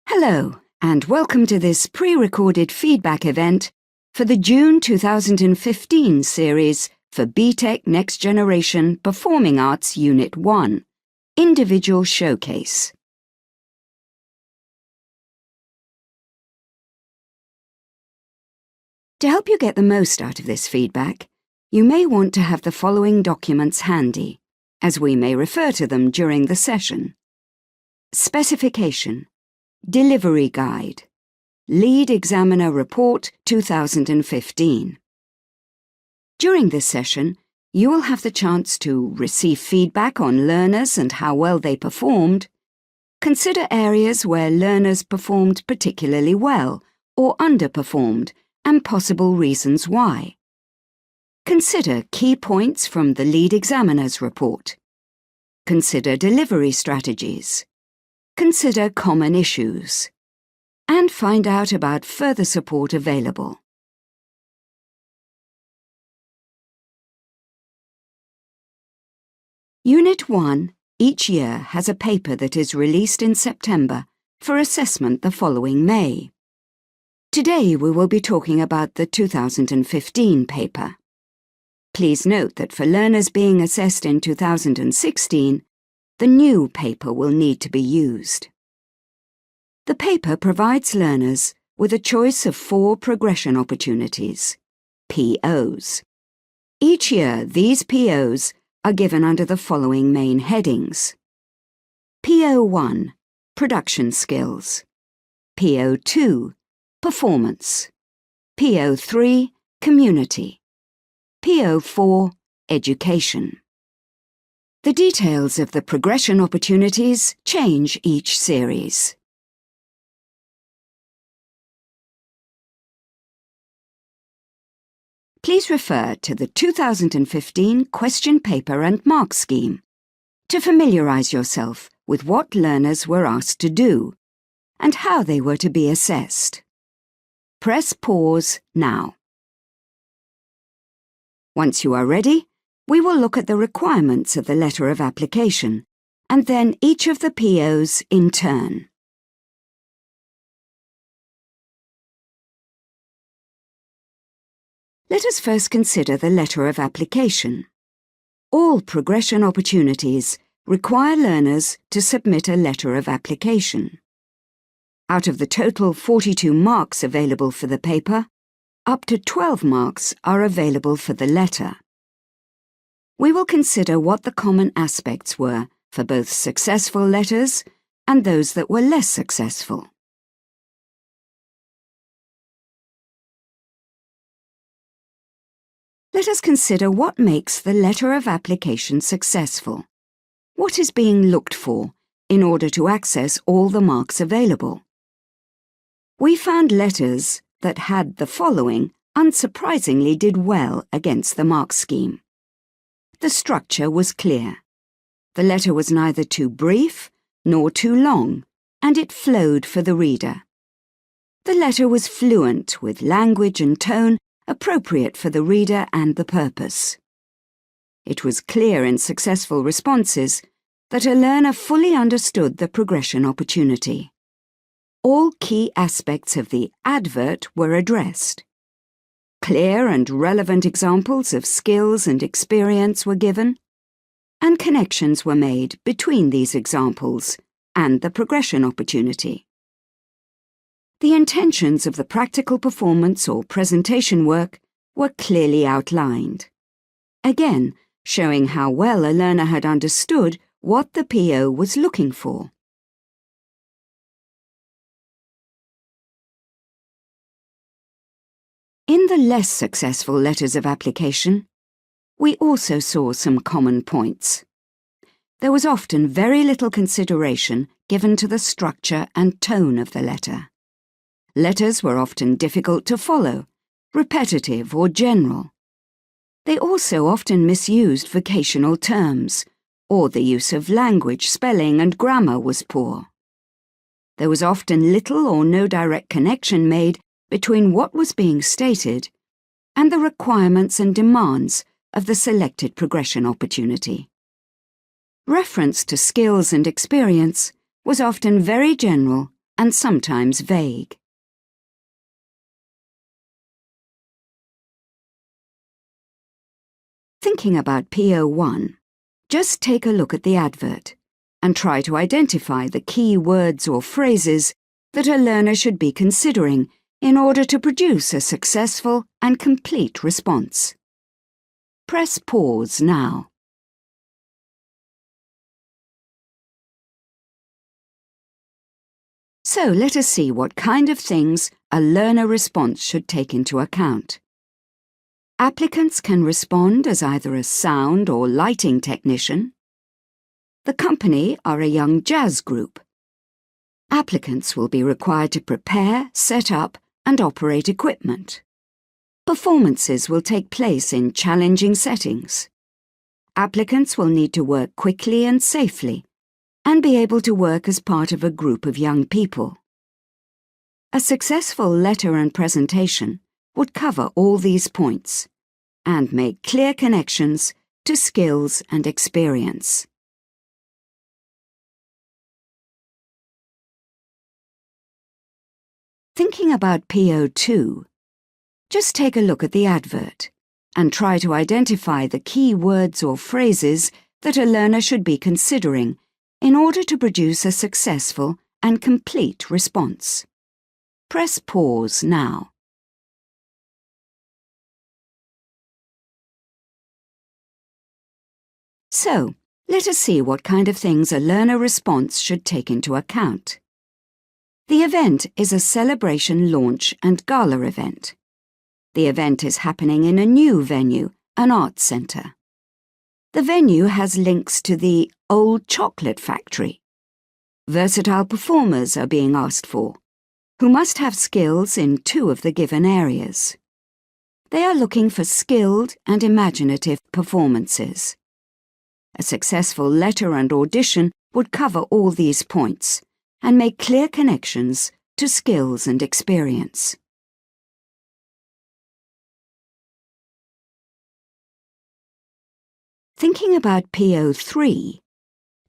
Hello, and welcome to this pre-recorded feedback event for the June 2015 series for BTEC Next Generation Performing Arts Unit 1, Individual Showcase. To help you get the most out of this feedback, you may want to have the following documents handy, as we may refer to them during the session. Specification, Delivery Guide, Lead Examiner Report 2015. During this session, you will have the chance to receive feedback on learners and how well they performed, consider areas where learners performed particularly well or underperformed and possible reasons why. Consider key points from the Lead Examiner's report. Consider delivery strategies. Consider common issues. And find out about further support available. Unit 1 each year has a paper that is released in September for assessment the following May. Today we will be talking about the 2015 paper. Please note that for learners being assessed in 2016, the new paper will need to be used. The paper provides learners with a choice of 4 progression opportunities, POs. Each year, these POs are given under the following main headings. PO1, Production Skills. PO2, Performance. PO3, Community. PO4, Education. The details of the progression opportunities change each series. Please refer to the 2015 question paper and mark scheme to familiarize yourself with what learners were asked to do and how they were to be assessed. Press pause now. Once you are ready, we will look at the requirements of the letter of application and then each of the POs in turn. Let us first consider the letter of application. All progression opportunities require learners to submit a letter of application. Out of the total 42 marks available for the paper, up to 12 marks are available for the letter. We will consider what the common aspects were for both successful letters and those that were less successful. Let us consider what makes the letter of application successful. What is being looked for in order to access all the marks available? We found letters that had the following unsurprisingly did well against the mark scheme. The structure was clear. The letter was neither too brief nor too long, and it flowed for the reader. The letter was fluent with language and tone appropriate for the reader and the purpose. It was clear in successful responses that a learner fully understood the progression opportunity. All key aspects of the advert were addressed. Clear and relevant examples of skills and experience were given, and connections were made between these examples and the progression opportunity. The intentions of the practical performance or presentation work were clearly outlined, again showing how well a learner had understood what the PO was looking for. In the less successful letters of application, we also saw some common points. There was often very little consideration given to the structure and tone of the letter. Letters were often difficult to follow, repetitive or general. They also often misused vocational terms, or the use of language, spelling and grammar was poor. There was often little or no direct connection made between what was being stated and the requirements and demands of the selected progression opportunity. Reference to skills and experience was often very general and sometimes vague. Thinking about PO1, just take a look at the advert and try to identify the key words or phrases that a learner should be considering in order to produce a successful and complete response. Press pause now. So let us see what kind of things a learner response should take into account. Applicants can respond as either a sound or lighting technician. The company are a young jazz group. Applicants will be required to prepare, set up, and operate equipment. Performances will take place in challenging settings. Applicants will need to work quickly and safely, and be able to work as part of a group of young people. A successful letter and presentation would cover all these points and make clear connections to skills and experience. Thinking about PO2, just take a look at the advert and try to identify the key words or phrases that a learner should be considering in order to produce a successful and complete response. Press pause now. So, let us see what kind of things a learner response should take into account. The event is a celebration launch and gala event. The event is happening in a new venue, an arts centre. The venue has links to the old chocolate factory. Versatile performers are being asked for, who must have skills in 2 of the given areas. They are looking for skilled and imaginative performances. A successful letter and audition would cover all these points and make clear connections to skills and experience. Thinking about PO3,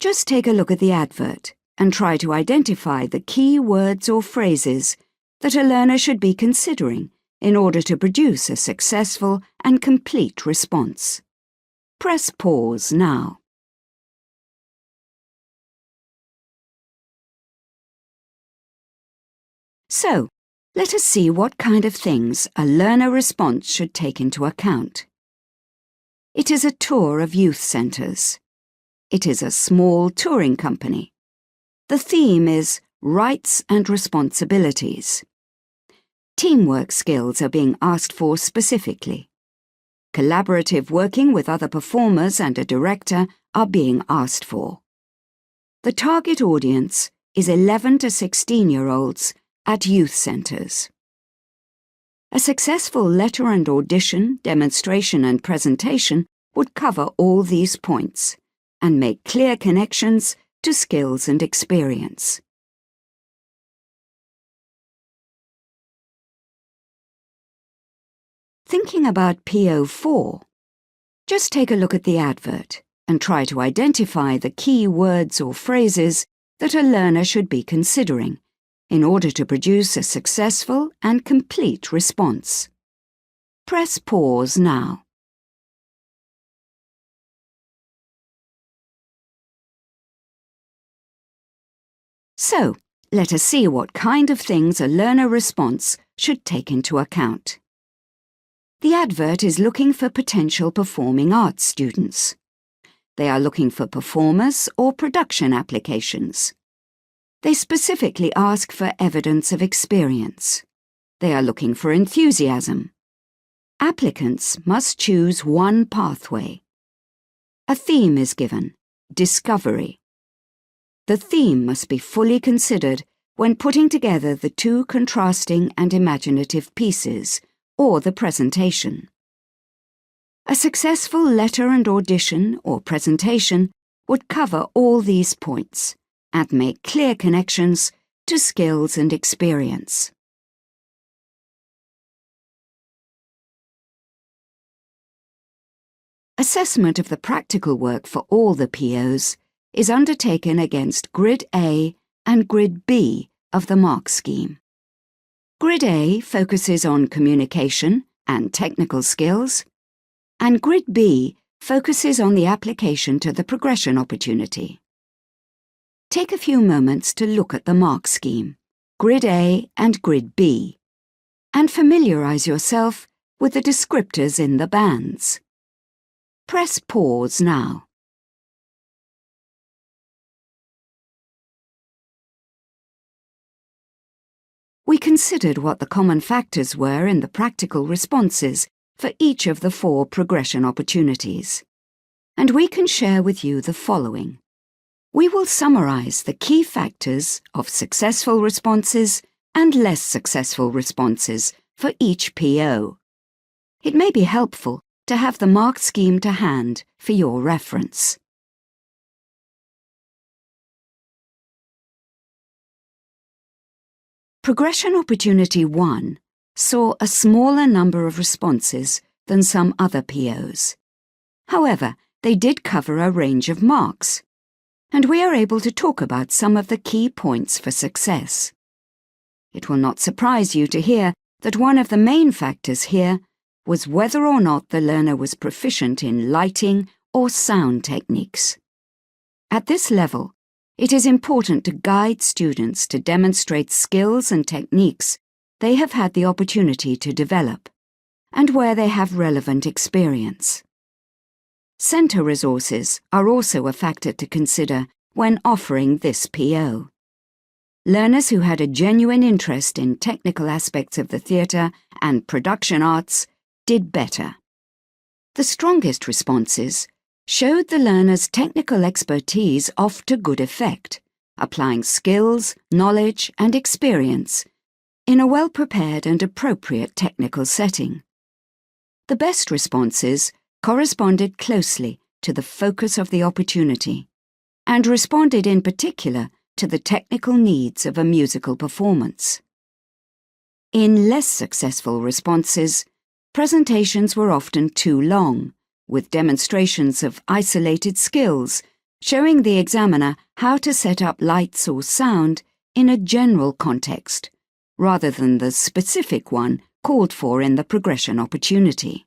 just take a look at the advert and try to identify the key words or phrases that a learner should be considering in order to produce a successful and complete response. Press pause now. So, let us see what kind of things a learner response should take into account. It is a tour of youth centres. It is a small touring company. The theme is rights and responsibilities. Teamwork skills are being asked for specifically. Collaborative working with other performers and a director are being asked for. The target audience is 11 to 16-year-olds at youth centres. A successful letter and audition, demonstration and presentation would cover all these points and make clear connections to skills and experience. Thinking about PO4, just take a look at the advert and try to identify the key words or phrases that a learner should be considering in order to produce a successful and complete response. Press pause now. So, let us see what kind of things a learner response should take into account. The advert is looking for potential performing arts students. They are looking for performers or production applications. They specifically ask for evidence of experience. They are looking for enthusiasm. Applicants must choose one pathway. A theme is given, discovery. The theme must be fully considered when putting together the 2 contrasting and imaginative pieces, or the presentation. A successful letter and audition or presentation would cover all these points and make clear connections to skills and experience. Assessment of the practical work for all the POs is undertaken against Grid A and Grid B of the mark scheme. Grid A focuses on communication and technical skills, and Grid B focuses on the application to the progression opportunity. Take a few moments to look at the mark scheme, Grid A and Grid B, and familiarize yourself with the descriptors in the bands. Press pause now. We considered what the common factors were in the practical responses for each of the 4 progression opportunities. And we can share with you the following. We will summarize the key factors of successful responses and less successful responses for each PO. It may be helpful to have the mark scheme to hand for your reference. Progression Opportunity 1 saw a smaller number of responses than some other POs. However, they did cover a range of marks, and we are able to talk about some of the key points for success. It will not surprise you to hear that one of the main factors here was whether or not the learner was proficient in lighting or sound techniques. At this level, it is important to guide students to demonstrate skills and techniques they have had the opportunity to develop, and where they have relevant experience. Centre resources are also a factor to consider when offering this PO. Learners who had a genuine interest in technical aspects of the theatre and production arts did better. The strongest responses showed the learner's technical expertise off to good effect, applying skills, knowledge, and experience in a well-prepared and appropriate technical setting. The best responses corresponded closely to the focus of the opportunity and responded in particular to the technical needs of a musical performance. In less successful responses, presentations were often too long, with demonstrations of isolated skills, showing the examiner how to set up lights or sound in a general context, rather than the specific one called for in the progression opportunity.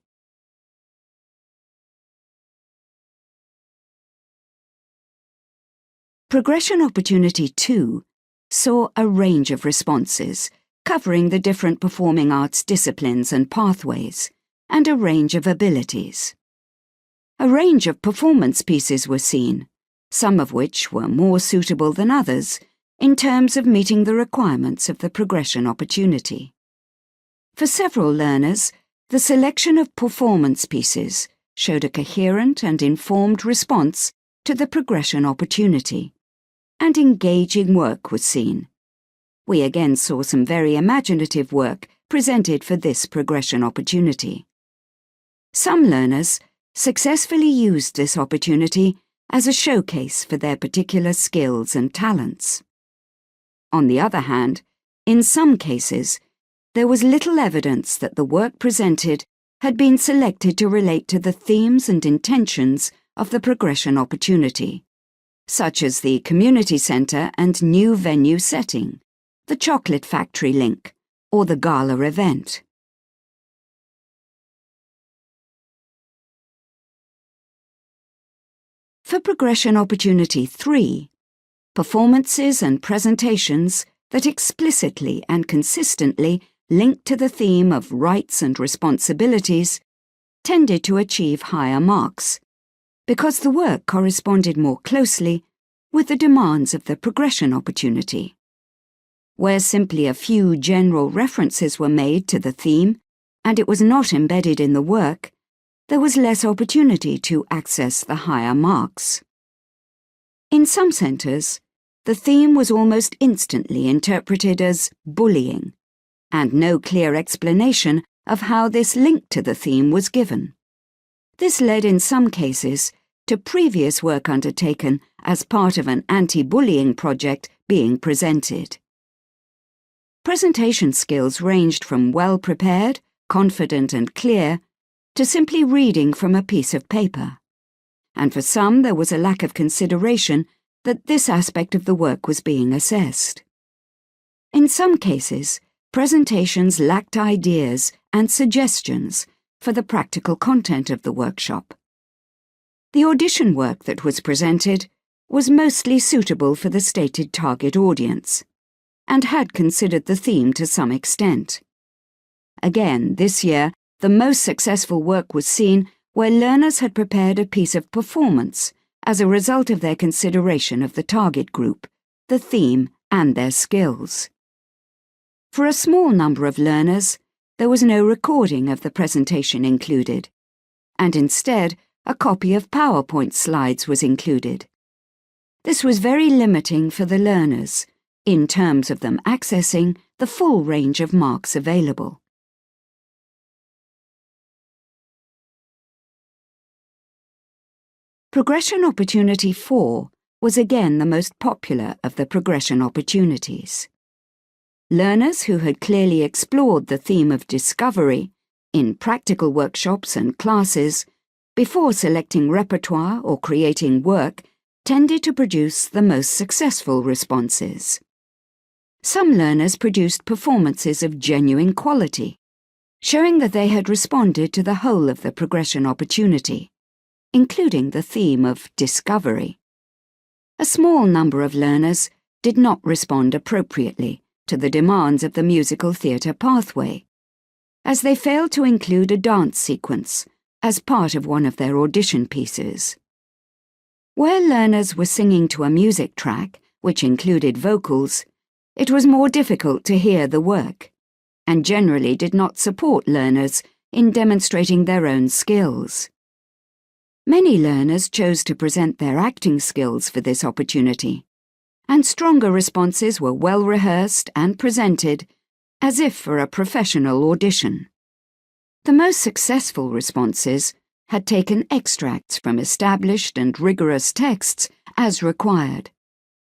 Progression Opportunity 2 saw a range of responses, covering the different performing arts disciplines and pathways, and a range of abilities. A range of performance pieces were seen, some of which were more suitable than others in terms of meeting the requirements of the progression opportunity. For several learners, the selection of performance pieces showed a coherent and informed response to the progression opportunity, and engaging work was seen. We again saw some very imaginative work presented for this progression opportunity. Some learners successfully used this opportunity as a showcase for their particular skills and talents. On the other hand, in some cases, there was little evidence that the work presented had been selected to relate to the themes and intentions of the progression opportunity, such as the community centre and new venue setting, the chocolate factory link, or the gala event. For Progression Opportunity 3, performances and presentations that explicitly and consistently linked to the theme of rights and responsibilities tended to achieve higher marks, because the work corresponded more closely with the demands of the progression opportunity. Where simply a few general references were made to the theme, and it was not embedded in the work, there was less opportunity to access the higher marks. In some centres, the theme was almost instantly interpreted as bullying, and no clear explanation of how this link to the theme was given. This led in some cases to previous work undertaken as part of an anti-bullying project being presented. Presentation skills ranged from well-prepared, confident and clear, to simply reading from a piece of paper. And for some there was a lack of consideration that this aspect of the work was being assessed. In some cases, presentations lacked ideas and suggestions for the practical content of the workshop. The audition work that was presented was mostly suitable for the stated target audience, and had considered the theme to some extent. Again, this year, the most successful work was seen where learners had prepared a piece of performance as a result of their consideration of the target group, the theme, and their skills. For a small number of learners, there was no recording of the presentation included, and instead, a copy of PowerPoint slides was included. This was very limiting for the learners, in terms of them accessing the full range of marks available. Progression Opportunity 4 was again the most popular of the progression opportunities. Learners who had clearly explored the theme of discovery in practical workshops and classes before selecting repertoire or creating work tended to produce the most successful responses. Some learners produced performances of genuine quality, showing that they had responded to the whole of the progression opportunity, including the theme of discovery. A small number of learners did not respond appropriately to the demands of the musical theatre pathway, as they failed to include a dance sequence as part of one of their audition pieces. Where learners were singing to a music track, which included vocals, it was more difficult to hear the work, and generally did not support learners in demonstrating their own skills. Many learners chose to present their acting skills for this opportunity, and stronger responses were well rehearsed and presented as if for a professional audition. The most successful responses had taken extracts from established and rigorous texts as required,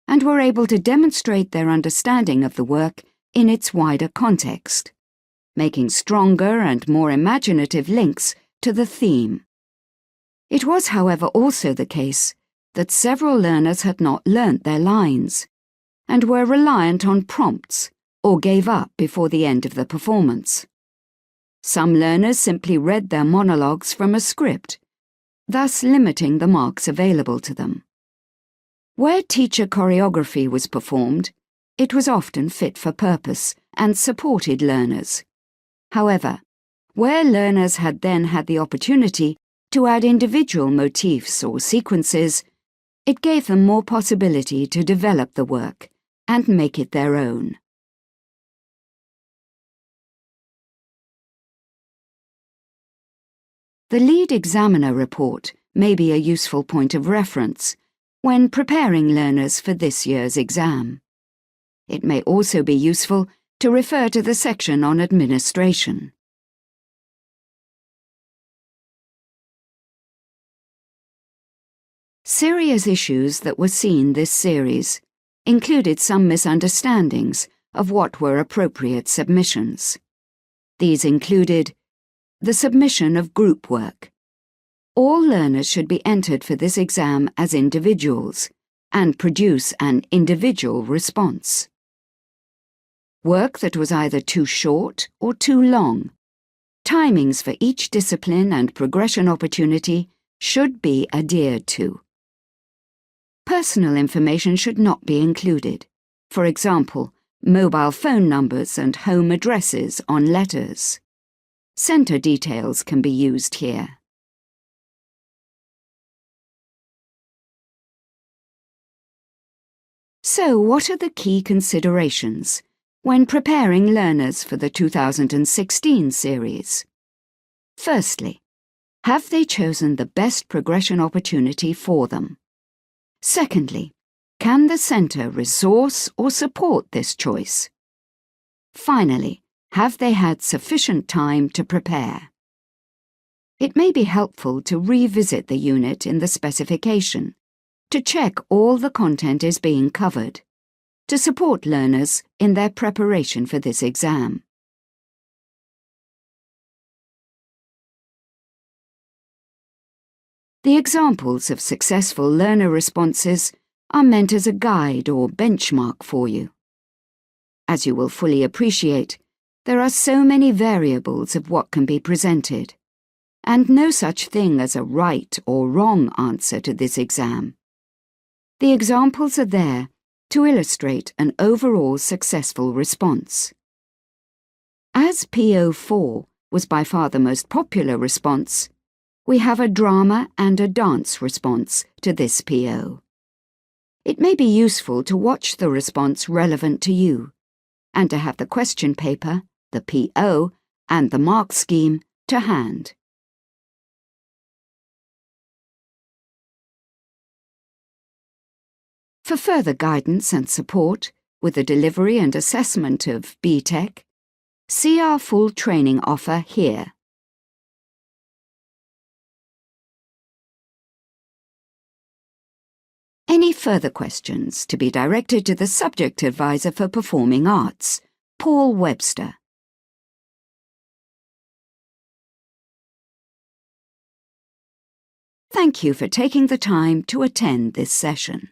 and were able to demonstrate their understanding of the work in its wider context, making stronger and more imaginative links to the theme. It was, however, also the case that several learners had not learnt their lines, and were reliant on prompts or gave up before the end of the performance. Some learners simply read their monologues from a script, thus limiting the marks available to them. Where teacher choreography was performed, it was often fit for purpose and supported learners. However, where learners had then had the opportunity to add individual motifs or sequences, it gave them more possibility to develop the work and make it their own. The lead examiner report may be a useful point of reference when preparing learners for this year's exam. It may also be useful to refer to the section on administration. Serious issues that were seen this series included some misunderstandings of what were appropriate submissions. These included the submission of group work. All learners should be entered for this exam as individuals and produce an individual response. Work that was either too short or too long. Timings for each discipline and progression opportunity should be adhered to. Personal information should not be included. For example, mobile phone numbers and home addresses on letters. Centre details can be used here. So, what are the key considerations when preparing learners for the 2016 series? Firstly, have they chosen the best progression opportunity for them? Secondly, can the centre resource or support this choice? Finally, have they had sufficient time to prepare? It may be helpful to revisit the unit in the specification to check all the content is being covered, to support learners in their preparation for this exam. The examples of successful learner responses are meant as a guide or benchmark for you. As you will fully appreciate, there are so many variables of what can be presented, and no such thing as a right or wrong answer to this exam. The examples are there to illustrate an overall successful response. As PO4 was by far the most popular response, we have a drama and a dance response to this PO. It may be useful to watch the response relevant to you, and to have the question paper, the PO, and the mark scheme to hand. For further guidance and support with the delivery and assessment of BTEC, see our full training offer here. Any further questions to be directed to the Subject Advisor for Performing Arts, Paul Webster. Thank you for taking the time to attend this session.